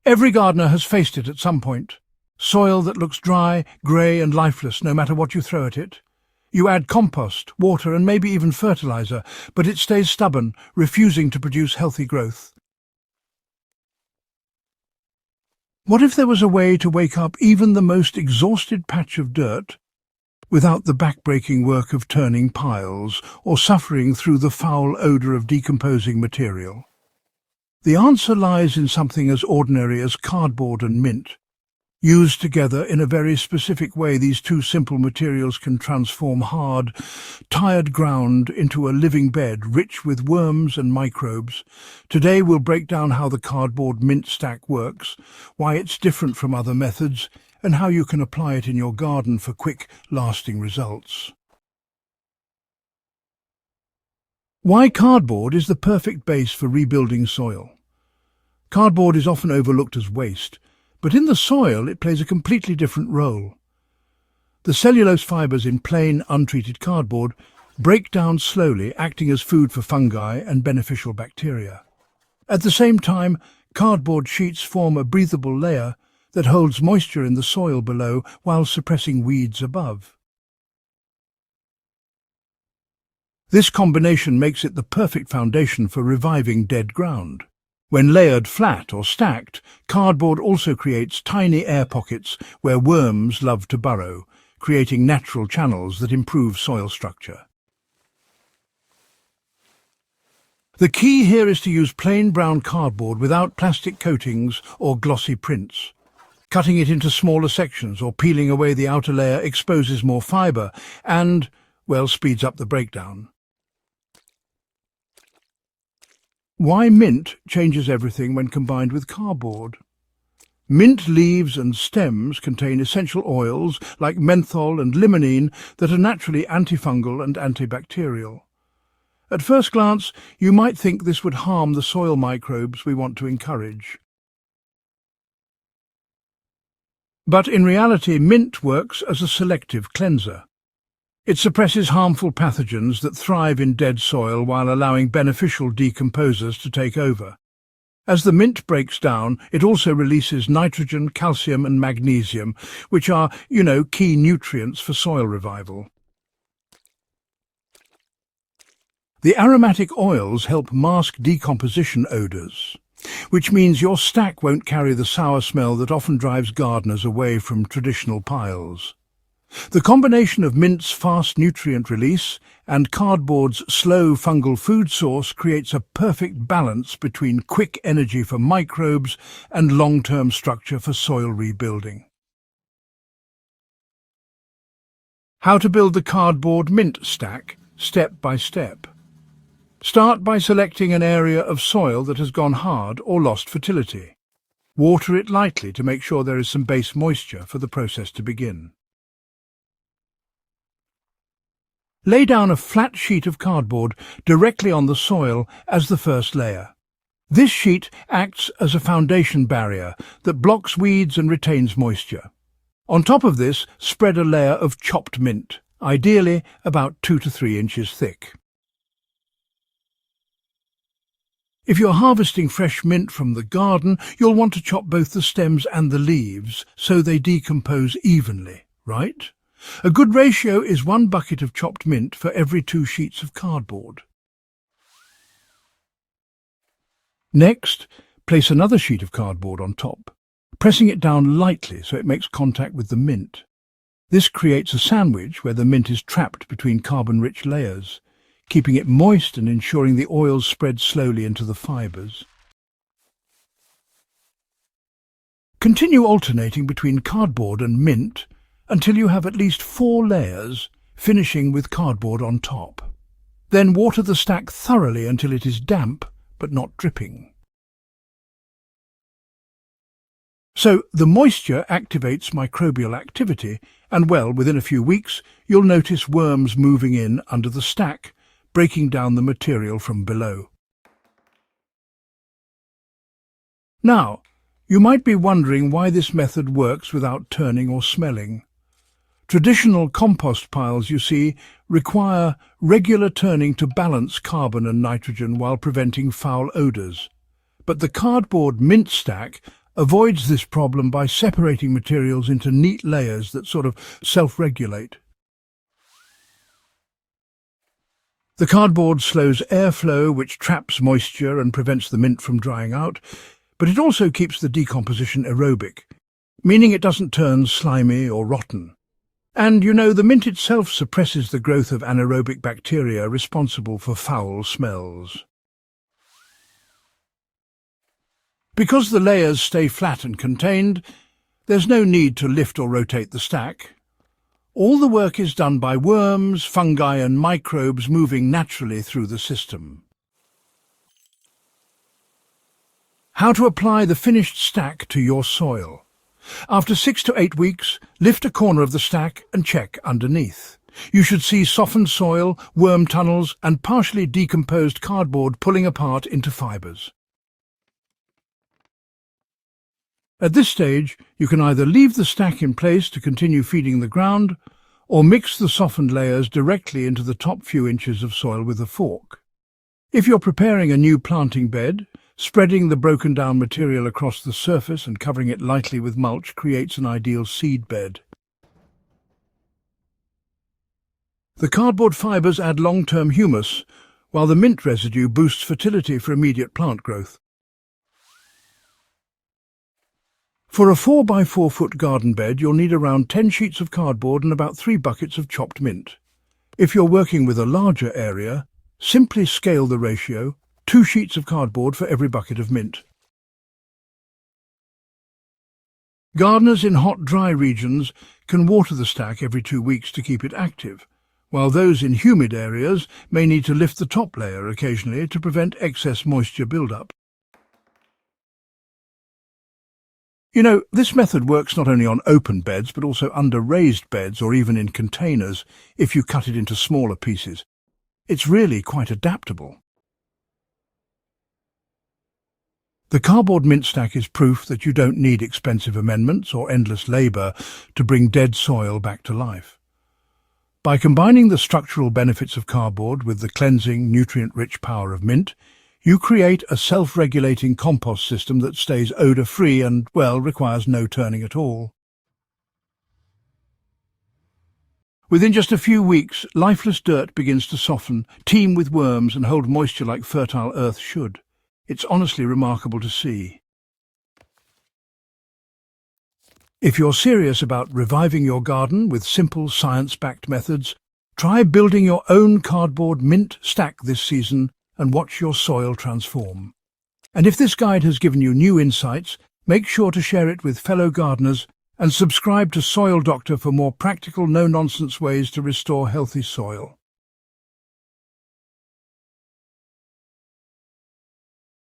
Every gardener has faced it at some point. Soil that looks dry, grey and lifeless no matter what you throw at it. You add compost, water and maybe even fertiliser, but it stays stubborn, refusing to produce healthy growth. What if there was a way to wake up even the most exhausted patch of dirt without the back-breaking work of turning piles or suffering through the foul odour of decomposing material? The answer lies in something as ordinary as cardboard and mint. Used together in a very specific way, these two simple materials can transform hard, tired ground into a living bed rich with worms and microbes. Today we'll break down how the cardboard mint stack works, why it's different from other methods, and how you can apply it in your garden for quick, lasting results. Why cardboard is the perfect base for rebuilding soil. Cardboard is often overlooked as waste, but in the soil it plays a completely different role. The cellulose fibres in plain, untreated cardboard break down slowly, acting as food for fungi and beneficial bacteria. At the same time, cardboard sheets form a breathable layer that holds moisture in the soil below while suppressing weeds above. This combination makes it the perfect foundation for reviving dead ground. When layered flat or stacked, cardboard also creates tiny air pockets where worms love to burrow, creating natural channels that improve soil structure. The key here is to use plain brown cardboard without plastic coatings or glossy prints. Cutting it into smaller sections or peeling away the outer layer exposes more fibre and, well, speeds up the breakdown. Why mint changes everything when combined with cardboard? Mint leaves and stems contain essential oils like menthol and limonene that are naturally antifungal and antibacterial. At first glance, you might think this would harm the soil microbes we want to encourage. But in reality, mint works as a selective cleanser. It suppresses harmful pathogens that thrive in dead soil while allowing beneficial decomposers to take over. As the mint breaks down, it also releases nitrogen, calcium and magnesium, which are, key nutrients for soil revival. The aromatic oils help mask decomposition odors, which means your stack won't carry the sour smell that often drives gardeners away from traditional piles. The combination of mint's fast nutrient release and cardboard's slow fungal food source creates a perfect balance between quick energy for microbes and long-term structure for soil rebuilding. How to build the cardboard mint stack, step by step. Start by selecting an area of soil that has gone hard or lost fertility. Water it lightly to make sure there is some base moisture for the process to begin. Lay down a flat sheet of cardboard directly on the soil as the first layer. This sheet acts as a foundation barrier that blocks weeds and retains moisture. On top of this, spread a layer of chopped mint, ideally about 2 to 3 inches thick. If you're harvesting fresh mint from the garden, you'll want to chop both the stems and the leaves so they decompose evenly, right? A good ratio is 1 bucket of chopped mint for every 2 sheets of cardboard. Next, place another sheet of cardboard on top, pressing it down lightly so it makes contact with the mint. This creates a sandwich where the mint is trapped between carbon-rich layers, keeping it moist and ensuring the oils spread slowly into the fibres. Continue alternating between cardboard and mint until you have at least 4 layers, finishing with cardboard on top. Then water the stack thoroughly until it is damp but not dripping. So the moisture activates microbial activity and, well, within a few weeks you'll notice worms moving in under the stack, breaking down the material from below. Now, you might be wondering why this method works without turning or smelling. Traditional compost piles, you see, require regular turning to balance carbon and nitrogen while preventing foul odours. But the cardboard mint stack avoids this problem by separating materials into neat layers that sort of self-regulate. The cardboard slows airflow, which traps moisture and prevents the mint from drying out, but it also keeps the decomposition aerobic, meaning it doesn't turn slimy or rotten. And, the mint itself suppresses the growth of anaerobic bacteria responsible for foul smells. Because the layers stay flat and contained, there's no need to lift or rotate the stack. All the work is done by worms, fungi and microbes moving naturally through the system. How to apply the finished stack to your soil. After 6 to 8 weeks, lift a corner of the stack and check underneath. You should see softened soil, worm tunnels and partially decomposed cardboard pulling apart into fibres. At this stage, you can either leave the stack in place to continue feeding the ground, or mix the softened layers directly into the top few inches of soil with a fork. If you're preparing a new planting bed, spreading the broken down material across the surface and covering it lightly with mulch creates an ideal seed bed. The cardboard fibres add long-term humus, while the mint residue boosts fertility for immediate plant growth. For a 4 by 4 foot garden bed, you'll need around 10 sheets of cardboard and about 3 buckets of chopped mint. If you're working with a larger area, simply scale the ratio, 2 sheets of cardboard for every bucket of mint. Gardeners in hot, dry regions can water the stack every 2 weeks to keep it active, while those in humid areas may need to lift the top layer occasionally to prevent excess moisture buildup. This method works not only on open beds but also under raised beds or even in containers if you cut it into smaller pieces. It's really quite adaptable. The cardboard mint stack is proof that you don't need expensive amendments or endless labour to bring dead soil back to life. By combining the structural benefits of cardboard with the cleansing, nutrient-rich power of mint, you create a self-regulating compost system that stays odour-free and, requires no turning at all. Within just a few weeks, lifeless dirt begins to soften, teem with worms and hold moisture like fertile earth should. It's honestly remarkable to see. If you're serious about reviving your garden with simple science-backed methods, try building your own cardboard mint stack this season and watch your soil transform. And if this guide has given you new insights, make sure to share it with fellow gardeners and subscribe to Soil Doctor for more practical, no-nonsense ways to restore healthy soil.